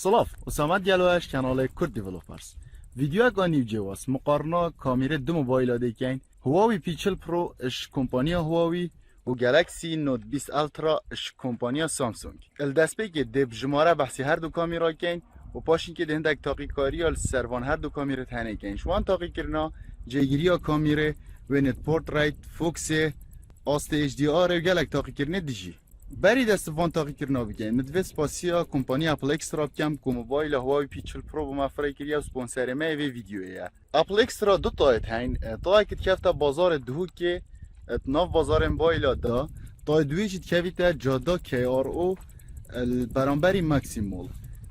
سلاف اسامت گلوش کانال کرد دیولپرز ویدیو گانیو جواس مقارنه کامیرا دو موبایل دیگه هواوی پی40 پرو اش کمپانی هواوی و گالاکسی نوت 20 الترا اش کمپانی سامسونگ الدسته که دب جماره بحثی هر دو کامیرا کن و پاشین که دهندک تاقی کاری ال سروان هر دو کامیرا تنه کن شوان تاقی کرنا جیگیری کامیرا و نت پورتریت فوکس آست اچ دی آر و گلک تاقی کرنه دیجی بری دست وان تاقی کرنا بگن ندوه سپاسیا کمپانی ئەپل ئێکسترا بکەم کو موبایل هواوی پی40 پرو بۆ مافرای کردیا سپونسەریا ڤیدیویە ئەپل ئێکسترا دو تایێت هەین تایەکت کەفتە بازارێ دهوکێ ناو بازارێ موبایلا دا تای دوێ دکەڤیتە جاددا KRO بەرامبەری ماکسی مول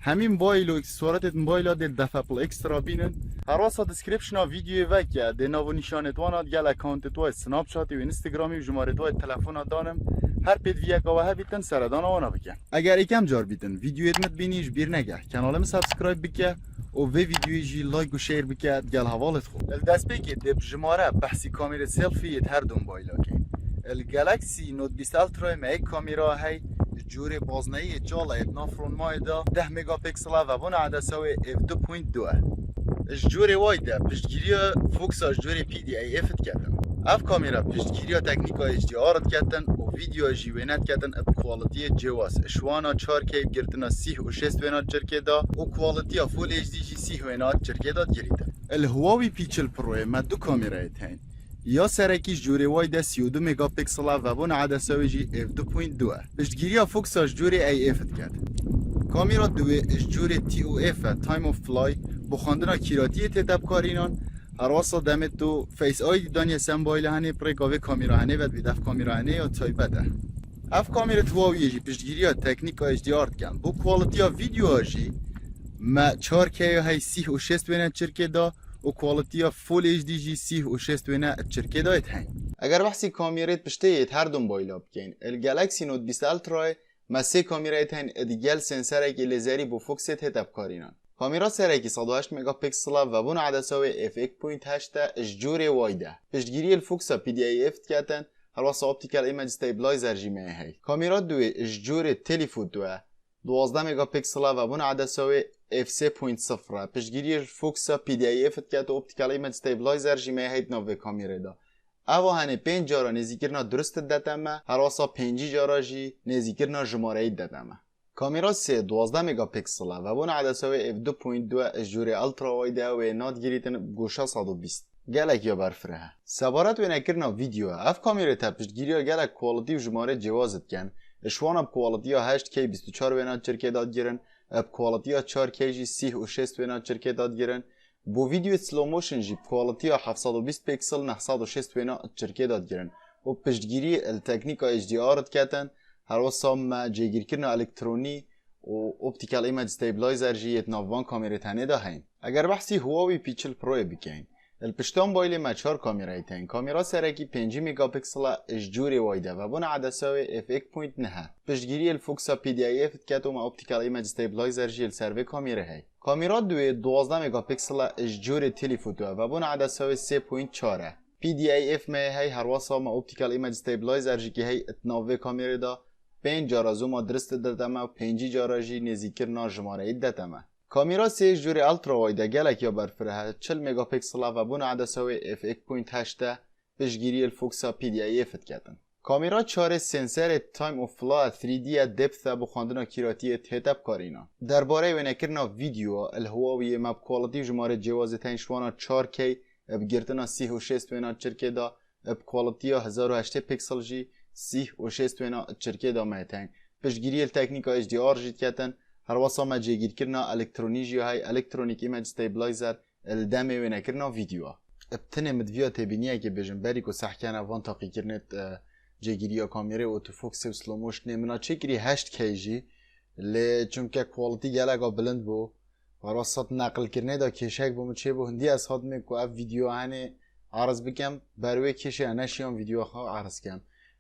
هەمی موبایل و ئێکسسوارتێن موبایلا دێ دەف ئەپل ئێکسترا بینن هەروەسا دسکریپشنا ڤیدیوێ دێ ناو نیشانێتوانە گەل ئەکاونتێتوای سناپچاتی و ئینستاگرامی و ژمارەتوای تەلەفۆنا دانم هر پید که واه بیتن سردان آوانا بکن اگر یکم جار بیتن ویدیو ادمت بینیش بیر نگه کانالم سابسکرایب بکه و ویدیوی جی لایک و شیر بکه گل حوالت خوب الدست بگه دب جماره بحثی کامیرا سلفی هر دو موبایل کن الگالاکسی نوت 20 الترا ما یک کامیرا هی جور بازنایی جالا ابنا فرون مایدا 10 مگاپیکسل و بون عدسه f2.2 اش جور وایده پشتگیری فوکس اش جور PDAF کردن اف کامیرا پشتگیری تکنیکا اچ دی آر کردن و ویدیو جیوینت کردن اب کوالیتی جواز شوانا 4K گرتنا 36 وینا چرکه دا و کوالیتی فول اچ دی جی 30 وینا چرکه دا گریده الهواوی پی40 پرو ما دو کامیرا هتین یا سرکیش جوری واید 32 مگاپیکسل و بون عدسه جی f2.2 پشتگیری فوکس اش جوری AF کرد کامیرا دوی اش جوری TOF تایم اف فلای بخواندن کیراتی تتاب کارینان هر واسه دمت تو فیس آید دانیه سمبایل هنی پرکاوه کامیرا هنی و بیدف کامیرا هنی یا تایبته اف کامیرا هواوی جی پشتگیری ها تکنیک اچ دی آر کن بو کوالیتی ها ویدیو جی ما 4K های 36 وینه چرکه دا و کوالیتی ها فول اچ دی جی 36 وینه چرکه دا هین اگر بحثی کامیرات پشته هر دو موبایل بکن الگالاکسی نوت 20 الترا ما سه کامیرا هین دگەل سنسر که لیزری بو فوکس تتاب کارینان کامیرا سرکی 108 مگاپیکسل و بون عدسه f1.8 اش جور وایده پشتگیری الفوکس PDAF کردن هر اپتیکال ایمیج استابیلایزر جیمه هی کامیرا دوی اش جور تلفون 12 مگاپیکسل و بون عدسه f3.0 پشتگیری الفوکس PDAF کرد اپتیکال ایمیج استابیلایزر جیمه هی نوو کامیرا دا اوا هنه 5 جارا نزدیکرنا درست دادم هر 5 جارا جی نزدیکرنا ژماره دادم کامیرا 12 مگاپیکسل و بون عدسه f2.2 اش جور الترا وایده و نات گریتن گوشه 120 گلک یا برفره سبارت و نکرنا ویدیو اف کامیرا پشتگیری گلک کوالیتی و ژماره جوازت کن اشوان اب کوالیتی 8K 24 و نات چرکه داد گیرن اب کوالیتی 4K جی 36 و نات چرکه داد گیرن بو ویدیو سلو موشن جی کوالیتی 720 پیکسل 906 و نات چرکه داد گیرن و پشتگیری التکنیک اچ دی آر کردن هر وسام جیگیر کردن الکترونی و اپتیکال ایمیج استابیلایزر جی ناوان کامیرا تنه دا هین اگر بحثی هواوی پی40 پرو بکن الپشتان بایل ما 4 کامیرا هین کامیرا سرکی 5 مگاپیکسل اش جوری وایده و بون عدسه f1.9 پشتگیری الفوکس PDAF کت و اپتیکال ایمیج استابیلایزر جی سرو کامیرا هی کامیرا دوی 12 مگاپیکسل اش جوری تلفوتو و بون عدسه 3.4 PDAF ما هی هر واسه ما اپتیکال ایمیج استابیلایزر جی که هی ناوه کامیرا دا 5 جارا زوم درست دادم و 5 جارا جی نزدیکرنا ژماره دادم کامیرا 3 جوری الترا وایده گلک یا برفره 40 مگاپیکسل و بون عدسه f1.8 پشتگیری الفوکس PDAF کردن کامیرا 4 سنسر تایم اف فلای 3D دپث بخواندن کیراتی تتاب کارینا درباره و نکرنا ویدیو الهواوی ماب کوالیتی ژماره جواز تنشوانا 4K بگرتنا 36 وینا چرکه دا اب کوالیتی 1080 پیکسل جی 36 وینا چرکه دا مهتن پشتگیری التکنیک اچ دی آر جیت کردن هر واسه ما جیگیر کرنا الکترونیجی های الکترونیک ایمیج استابیلایزر الدم و نکرنا ویدیو ابتنه مدویا تبینیه که بجن بری کو صحکن وان تاقی کرنت جیگیری کامیرا اوتو فوکس و سلو موشن منا چیکری 8K جی ل چونکه کوالیتی گلگا بلند بو واسط نقل کرنه دا کیشک بو چه بو هندی از هات میکو اف ویدیو هنه عرض بکم بروی کیشه نشیام ویدیو ها عرض کم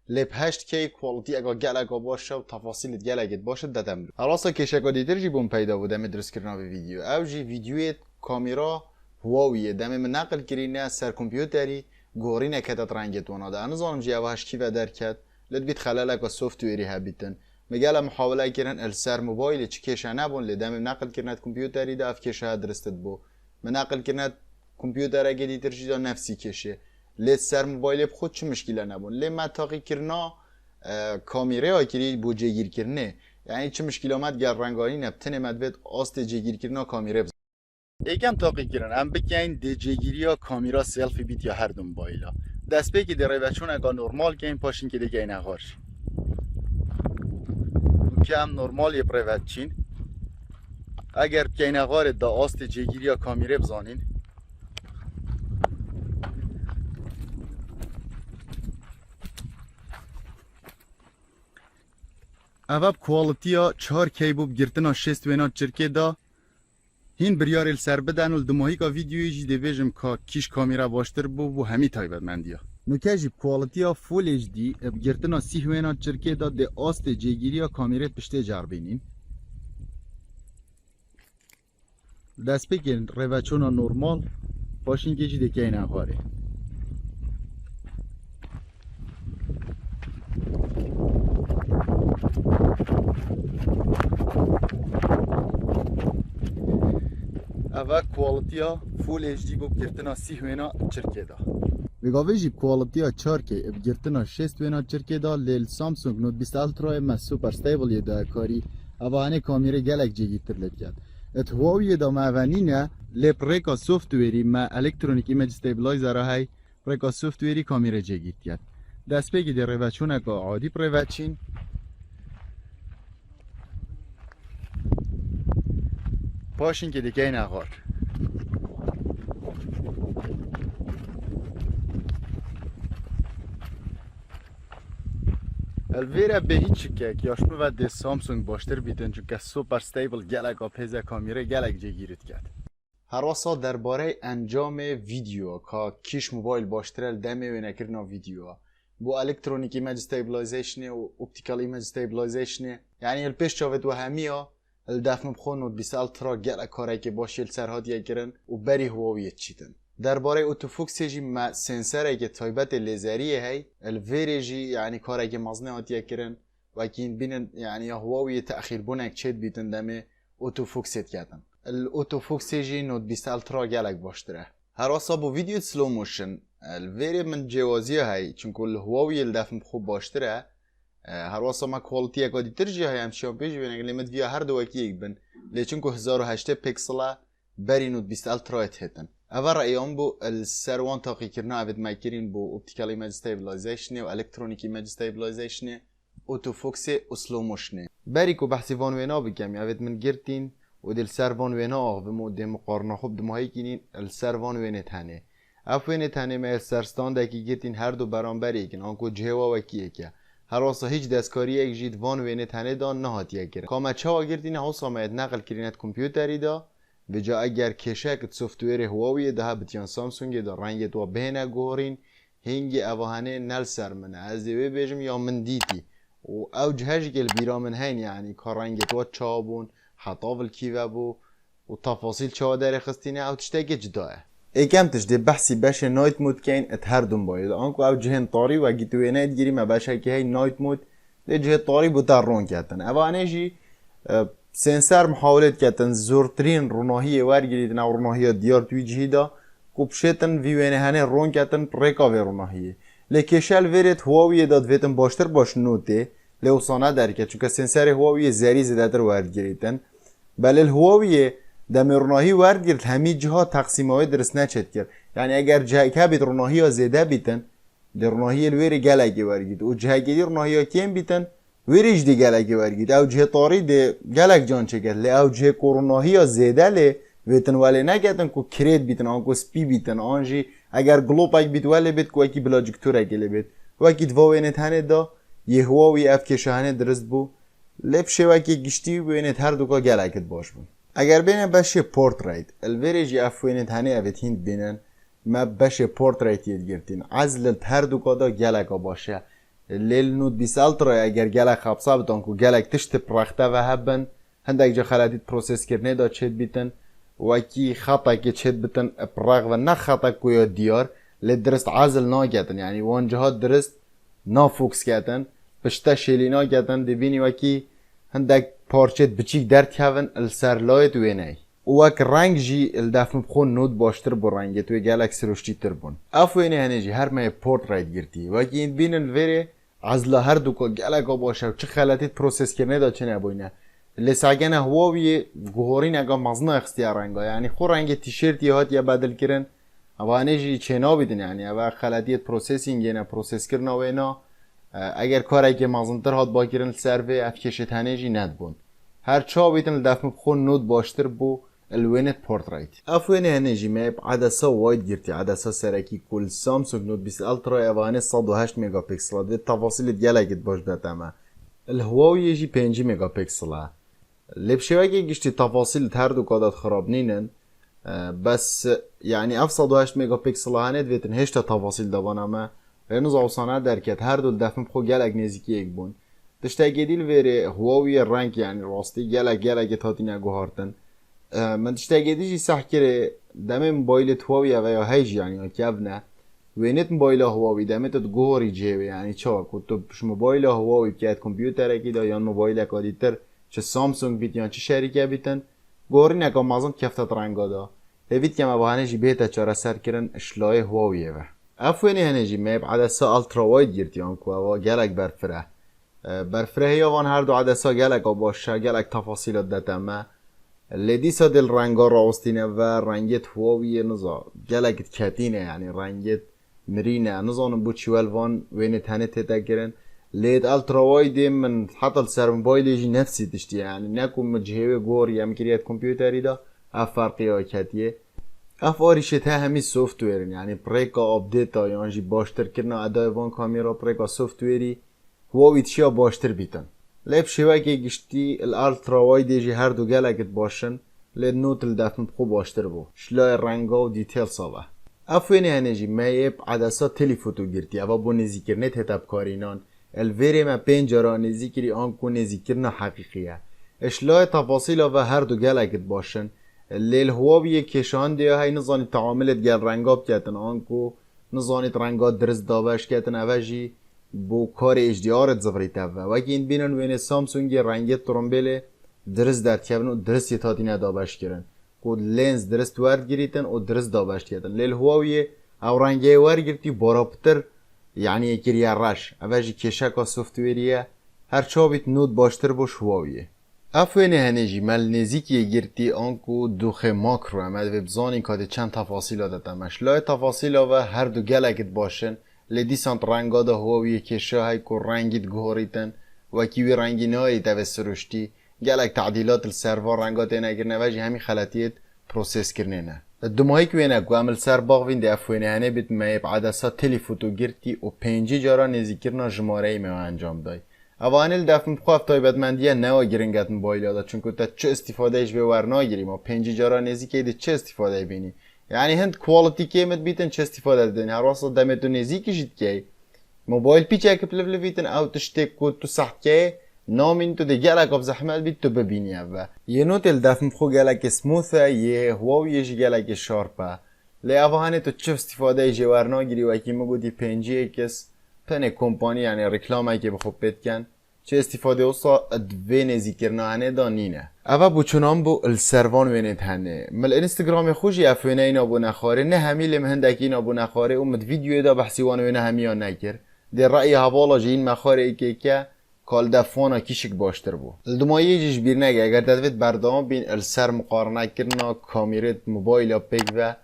لب 8K کوالیتی اگه گلگا باشه و تفاصیل گلگت باشه دادم حالا کیشک دیتر جی بوم پیدا بود دم درست کردن ویدیو او جی ویدیو کامیرا هواوی دم من نقل کرینه سر کامپیوتری گورینه کدت رنگت وناده انا زانم جی اوهش کی و درکت لد بیت خلالک و سوفتویری هبیتن مگالا محاوله کردن السر موبایل چی کشه نبون لدم نقل کردن کامپیوتری دا اف کشه درستت بو من نقل کردن کامپیوتر اگه دیتر چیزا نفسی کشه لی سر موبایل خود چه مشکلی نبون لی متاقی کرنا کامیرا کری بو جگیر کرنه یعنی چه مشکل آمد گر رنگانی نبتنه مدبت آست جگیر کرنا کامیرا بزن یکم تاقی کردن هم بکن دی جگیری یا کامیرا سلفی بیت یا هر دو موبایلا دست به که در روچون اگه نرمال که این پاشین که دیگه این اغارش که هم نرمال یه پروچین اگر که این اغار دا آست جگیری یا کامیرا بزانین اواب کوالتیا 4K بوب گرتنا 6 وینا چرکه دا هین بریار سر بدن و دماهی کا ویدیویی جی دیویژم کا کیش کامیرا باشتر بو و همی تایبت مندیا نوکه جی کوالتیا فول اچ دی گرتنا 30 وینا چرکه دا ده آست جگیری کامیرت پشته جار بینین دست بگیرن روچونا نورمال باشین که جی دکه این اغاره اول کوالتیا فول اچ دی بو گرتنا 30 وینا چرکه دا وگاوی جی کوالتیا 4K گرتنا 6 وینا چرکه دا لیل سامسونگ نوت 20 الترا ما سوپر استیبل یه دا کاری اوانه کامیرا گلک جگی ترلت کرد ات هواوی دا معنینه لی پریکا سوفتویری ما الکترونیک ایمیج استیبلایزر های پریکا سوفتویری کامیرا جگی کرد دست بگی در روچونه که عادی پروچین پاشین که دیگه این اغار الویره به هیچ که یاشمه و ده سامسونگ باشتر بیدن چون که سوپر ستیبل گلک آپیزه کامیره گلک جگیرید کرد هراسا درباره انجام ویدیو که کیش موبایل باشتر دمه و نکرنا ویدیو بو الکترونیک ایمیج استیبلایزیشن و اپتیکال ایمیج استیبلایزیشن یعنی الپیش چاوت و همی الدفم بخون و 20 الترا گل کاری که باشه سرهاد یکرن و بری هواوی چیتن درباره اتوفوکس جی ما سنسر که تایبت لیزریه هی الویرجی یعنی کاری که مزنه هات یکرن و کین بینن یعنی هواوی تأخیر بونک چت بیتن دمه اتوفوکست کردن الاتوفوکس جی نوت 20 الترا گلک باشتره هر واسه با ویدیو سلو موشن الویری من جوازیه هی چون کل هواوی الدفم خوب باشتره هر واسه ما کوالتی اگه دیترجی های همچنان پیش بینه لیمت ویا هر دو اکی یک بن لیچون که 1080 پیکسلا بری نوت 20 الترایت هتن اول رأیام بو السروان تاقی کرنا اوید مایکرین بو اپتیکال ایمیج استیبلایزیشن و الکترونیک ایمیج استیبلایزیشن اتوفوکس و سلو موشن بری کو بحثی وان وینا بگم اوید من گرتین و دل سروان وینا آغم دم مقارنه خوب دمایی کنین السروان وینه تنه افوینه تنه ما السرستان دکی گرتین هر دو برانبری کن آنکو جوا و کیه که هر واسه هیچ دستکاری یک جید وان وینه تنه دان نهات یک گرن کامت چه گرتین ها سامید نقل کرینت کامپیوتری دا به جا اگر کیشک سوفتویر هواوی ده بتیان سامسونگ دا رنگ دو بهنه گورین هنگی اوهانه نل سر منه از دیوی بیجم یا من دیتی و او جهش گل بیرا من هین یعنی کار رنگ دو چابون حطاول کیوه بو و تفاصیل چه داره خستینه او تشتاق جداه ایکم تجده بحثی باشه نایت مود کین ات هر دون باید آنکو او جهن طاری و گیتوی نایت گیری ما باشه که هی نایت مود ده جه طاری بو در رون کتن اوانه جی سنسر محاولت کتن زورترین روناهی ورگیریدن او روناهی دیار توی جهیدا کبشتن ویوینه هنه رون کتن پریکا وی روناهی لکشل ویرت هواوی داد ویتن باشتر باش نوته لوسانه درکه چون که سنسر هواوی زری زدتر ورگیریدن بله هواوی دمرناهی ورد گرد همی جها تقسیم های درست نچت کرد یعنی اگر جه که بیت رناهی ها زیده بیتن در رناهی الویری گلگی ورگید و جه گیدی رناهی ها کم بیتن ویریش دی گلگی ورگید او جه طاری دی گلگ جان چه کرد لی او جه کروناهی ها زیده لی ویتن ولی نگتن که کرید بیتن آنکو سپی بیتن آنجی اگر گلوپک بیت ولی بیت که اکی بلاجکتور اگلی بیت و اکی دواوینت هنه دا یه هواوی اف کشهنه درست بو لبشه و اکی گشتی بوینت هر دوکا گلگت باش بون اگر بینه باشه پورتریت الویریجی افوینه تنه اوید هند بینن ما باشه پورتریت ید گرتین عزل هر دو کادا گلکا باشه لیل نود 20 الترا اگر گلک خبصا بتان کو گلک تشت پرخته و هبن هندک جا خلادیت پروسس کرنه دا چید بیتن و کی خطا که چید بیتن پرخ و نه خطا کو یا دیار لی درست عزل ناگتن یعنی وان جهات درست نا فوکس کتن پشتا شیلینا گدن دبینی وکی هندک پارچت بچیک در کهون السرلای دوێ نای وەک ڕنگ ژی دەفم بخۆ نوت باشتر بۆ ڕەنگێت توێ گەلەکسی ڕشتی تر بوون ئەف وێنێ هەنێژی هەرمەیە پۆرت ڕایدگرتی وەکی بینن vêrê ez li her du geleka baş ew çi xeletî proseskirine da çi nebûyne lê sagene Huawei guhorîneka mezna xistiya renga yanî xwe rengê tîşêrtî hatiye bedilkirin evanê jî çênabîdin yanî ev xeletiyê prosesîngê ne proseskirina wê na eger karekê mezintir hat bakirin li ser vê ev kêşetenê jî nedibûn her çavîtin li defin bixwe not baştir bû الوينت بورتريت افويني هنجي ماب عدسه وايد جرتي عدسه سركي كل سامسونج نوت 20 الترا افاني 108 ميجا بكسل دي التفاصيل ديالك باش بتما الهواوي يجي 5 ميجا بكسل اللي بشويه قشتي تفاصيل هر دو كادات خراب نينن بس يعني اف 108 ميجا بكسل هانت فيتن هيش تفاصيل دبانما هنوز اوسانه دركت هر دو دفم خو جالك نزيكي يكبون تشتاقيديل فيري هواوي الرانك يعني راستي جالك تاتينا جوهارتن من تشتاقيديجي صح كده دم موبايل هواوي ويا هيج يعني كيفنا وينت موبايل هواوي دمت تجوري جيبه يعني شو كنت مش موبايل هواوي كيات كمبيوتر كده يا موبايل كاديتر چه سامسونج بيت يعني چه شركه بيتن گوري نگا مازن كفت رنگا دا هفيت كما بهانجي بيتا چارا سر كرن اشلاي هواوي و افوني هنجي ماب عدسه الترا وايد گرتيان كو و گلك برفره يا وان هر دو عدسه گلك باشه گلك تفاصيلات دتما لديسا دل رنگا راستینه و رنگت هواوی نزا گلکت کتینه یعنی رنگت مرینه نزانم بو چیوال وان وینه تنه تتا کرن لید الترا وايد من حتى السر موبایلی جی نفسی تشتی یعنی نکو مجهوه گور یا مکریت کمپیوتری دا اف فرقی ها کتیه اف آریشت همی سوفتویرن یعنی پریکا آپدیتا یعنی جی باشتر کرنا ادای وان کامیرا پریکا سوفتویری هواوی تشیا باشتر بیتن لب شوكي گشتي الالترا وايد يجي هر دو گلكت باشن لد نوت الدفن بخو باشتر بو شلاي رنگا و ديتيل صابه افويني هنجي مايب عدسا تليفوتو گرتي اوا بو نزيكرنت هتاب كارينان الفيري ما بينجرا نزيكري آنكو نزيكرنا حقيقية اشلاي تفاصيل و هر دو گلكت باشن اللي الهواوي كشان ديا هاي نظاني تعاملت گل رنگا بكتن آنكو نظاني رنگا درست دابش كتن اوجي بو کار HDR زفریته و وکی این بینن وین سامسونگ رنگت ترمبیل درست در کبن و درست یتاتی ندابش کرن کود لنز درست ورد گریتن و درست دابش کردن لیل هواوی او رنگی ورد گرتی بارابتر یعنی یکی رش اوجی کیشک و سوفتویریه هر چابیت نود باشتر باش هواویه افوینه هنجی مل نزیکی گرتی آنکو دوخه ماکرو امد و بزانی که چند تفاصیل دادمش لای تفاصیل و هر دو گلکت باشن لدیسانت رنگا دا هواوی کشه های که رنگیت گهاریتن و کیوی رنگی نایی تا سرشتی گلک تعدیلات السرور رنگات این اگر نواجه همی خلطیت پروسس کرنه نه دومایی که وینه گو عمل سر باغ وین ده افوینه هنه بیت مایب عدسا تلیفوتو گرتی و 5 جارا نزیکرنا جماره ایمه انجام دای اوانیل دفن بخواف تایبتمندیه نوا گرنگت موبایل دا چون که تا چه استفاده ایش به ورنا گیریم و 5 جارا نزیکه ده چه استفاده بینی يعني هند كواليتي كيمت بيتن چه استفاده دادن هر واسه دمتو نزيكي جد كي موبايل بيچه كبلفل بيتن او تشتك كود تو سحت كي نامين تو دي گلك اب زحمت بيت تو ببيني اوه يه نوت الدفن بخو گلك سموثه يه هواوي يجي گلك شارپه لی اوهانه تو چه استفاده ایجه ورنا گیری و اکی مگو دی 5G کس پنه کمپانی یعنی رکلامه که بخوب بتکن چه استفاده اوسا ادوه نزیکرنا هنه دانینه اوه بو چنان بو السروان وینید هنه مل انستگرام خوشی افوینه اینا بو نخاره نه همی لیم هندکی اینا بو نخاره اومد ویدیو دا بحثیوان وینه همی ها نکر دی رأی حوالا جه این مخاره ای که کال دفانا کیشک باشتر بو الدمایی جیش بیر نگه اگر دادوید بردام بین السر مقارنه کرنا کامیرت موبایل پیک و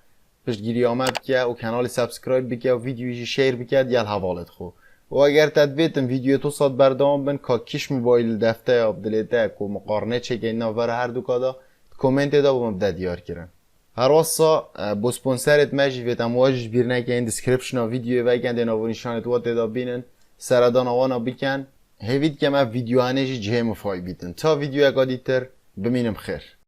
پشتگیری آمد که و کانال سابسکرایب بکه و ویدیویی شیر بکه یال حوالت خو و اگر تدبیتم ویدیو تو صد بردام بن که کیش موبایل دفته یا بدلیته که مقارنه چه که اینا ور هر دو کادا کومنت دا با مبدا دیار کرن هر واسا با سپونسرت مجی ویتم واجش بیر نگه این دیسکریپشن ویدیو و گنده ناو نشانت وات دا بینن سردان آوانا بکن هیوید که ما ویدیو هنجی جه مفای بیتن تا ویدیو اگادیتر بمینم خیر